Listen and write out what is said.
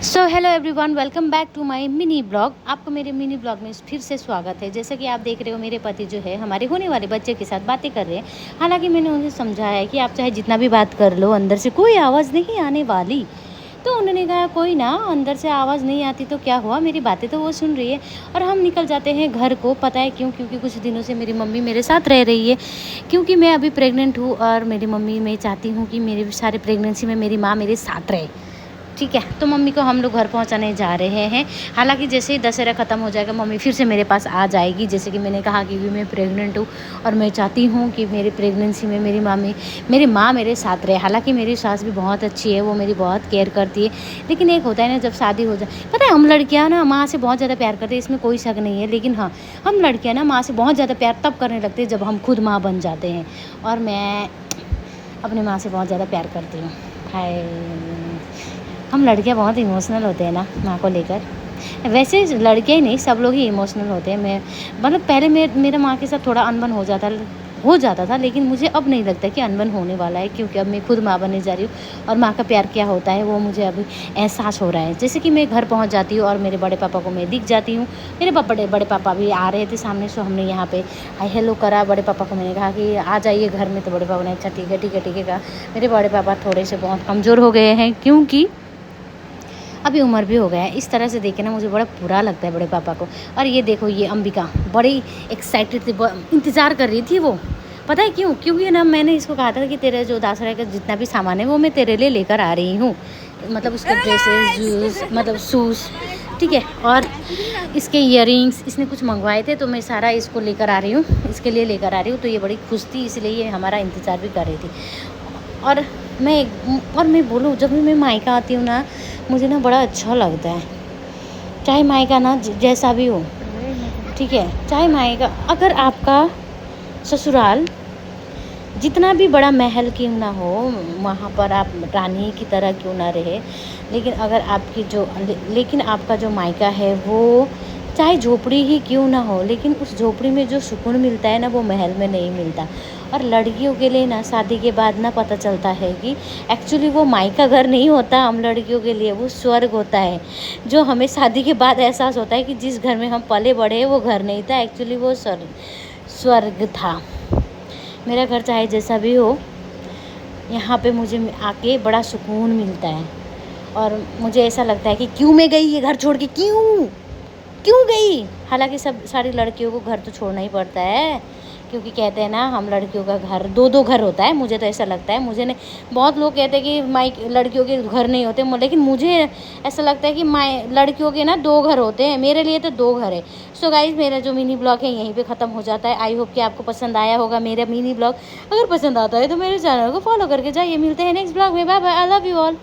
So hello everyone, welcome back to my mini blog. आपको मेरे mini blog में फिर से स्वागत है। जैसा कि आप देख रहे हो, मेरे पति जो है हमारे होने वाले बच्चे के साथ बातें कर रहे हैं। हालांकि मैंने उन्हें समझाया है कि आप चाहे जितना भी बात कर लो, अंदर से कोई आवाज़ नहीं आने वाली। तो उन्होंने कहा कोई ना, अंदर से आवाज़ नहीं आती तो क्या हुआ, मेरी बातें तो वो सुन रही है। और हम निकल जाते हैं घर को। पता है क्यों? क्योंकि कुछ दिनों से मेरी मम्मी मेरे साथ रह रही है। क्योंकि मैं अभी प्रेग्नेंट हूँ और मेरी मम्मी, मैं चाहती हूँ कि मेरे सारे प्रेगनेंसी में मेरी माँ मेरे साथ रहे। ठीक है, तो मम्मी को हम लोग घर पहुंचाने जा रहे हैं। हालांकि जैसे ही दशहरा ख़त्म हो जाएगा, मम्मी फिर से मेरे पास आ जाएगी। जैसे कि मैंने कहा कि मैं प्रेग्नेंट हूँ और मैं चाहती हूँ कि मेरी प्रेगनेंसी में मेरी माँ मेरे साथ रहे। हालांकि मेरी सास भी बहुत अच्छी है, वो मेरी बहुत केयर करती है। लेकिन एक होता है ना, जब शादी हो जाए, पता है हम लड़कियाँ ना माँ से बहुत ज़्यादा प्यार करते हैं, इसमें कोई शक नहीं है। लेकिन हाँ, हम लड़कियाँ ना माँ से बहुत ज़्यादा प्यार तब करने लगते हैं जब हम खुद माँ बन जाते हैं। और मैं अपनी माँ से बहुत ज़्यादा प्यार करती हूँ। हाय, हम लड़कियां बहुत इमोशनल होते हैं ना माँ को लेकर। वैसे लड़के ही नहीं, सब लोग ही इमोशनल होते हैं। मैं मतलब पहले मेरा माँ के साथ थोड़ा अनबन हो जाता था, लेकिन मुझे अब नहीं लगता कि अनबन होने वाला है, क्योंकि अब मैं खुद माँ बनने जा रही हूँ और माँ का प्यार क्या होता है वो मुझे अभी एहसास हो रहा है। जैसे कि मैं घर पहुँच जाती हूँ और मेरे बड़े पापा को मैं दिख जाती हूँ। मेरे बड़े पापा भी आ रहे थे सामने से, हमने यहाँ पे हाई हेलो करा। बड़े पापा को मैंने कहा कि आ जाइए घर में, तो बड़े पापा ने अच्छा ठीक है कहा। मेरे बड़े पापा थोड़े से बहुत कमज़ोर हो गए हैं, क्योंकि अभी उम्र भी हो गया है। इस तरह से देखे ना मुझे बड़ा बुरा लगता है बड़े पापा को। और ये देखो, ये अंबिका बड़ी एक्साइटेड थी, इंतज़ार कर रही थी वो। पता है क्यों? क्योंकि ना मैंने इसको कहा था कि तेरे जो दासरा का जितना भी सामान है वो मैं तेरे लिए लेकर आ रही हूँ। मतलब उसके ड्रेसेस, जूस, मतलब शूज़, ठीक है, और इसके इयररिंग्स इसने कुछ मंगवाए थे, तो मैं सारा इसको लेकर आ रही हूँ, इसके लिए लेकर आ रही हूँ। तो ये बड़ी खुश थी, इसलिए ये हमारा इंतज़ार भी कर रही थी। और मैं बोलूँ, जब भी मैं मायका आती हूँ ना, मुझे ना बड़ा अच्छा लगता है। चाहे मायका ना जैसा भी हो, ठीक है, चाहे मायका, अगर आपका ससुराल जितना भी बड़ा महल क्यों ना हो, वहाँ पर आप रानी की तरह क्यों ना रहे, लेकिन आपका जो मायका है वो चाहे झोपड़ी ही क्यों ना हो, लेकिन उस झोपड़ी में जो सुकून मिलता है ना, वो महल में नहीं मिलता। और लड़कियों के लिए ना शादी के बाद ना पता चलता है कि एक्चुअली वो मायका घर नहीं होता, हम लड़कियों के लिए वो स्वर्ग होता है। जो हमें शादी के बाद एहसास होता है कि जिस घर में हम पले बढ़े हैं वो घर नहीं था, एक्चुअली वो स्वर्ग था। मेरा घर चाहे जैसा भी हो, यहाँ पे मुझे आके बड़ा सुकून मिलता है। और मुझे ऐसा लगता है कि क्यों मैं गई ये घर छोड़ के, क्यों गई। हालांकि सारी लड़कियों को घर तो छोड़ना ही पड़ता है, क्योंकि कहते हैं ना, हम लड़कियों का घर दो घर होता है। मुझे तो ऐसा लगता है, मुझे नहीं, बहुत लोग कहते हैं कि लड़कियों के घर नहीं होते, लेकिन मुझे ऐसा लगता है कि लड़कियों के ना 2 घर होते हैं। मेरे लिए तो 2 घर है। सो गाइज, मेरा जो मिनी ब्लॉग है यहीं पे ख़त्म हो जाता है। आई होप कि आपको पसंद आया होगा मेरा मिनी ब्लॉग। अगर पसंद आता है तो मेरे चैनल को फॉलो करके जाइए। मिलते हैं नेक्स्ट ब्लॉग में। Bye bye, I love you all.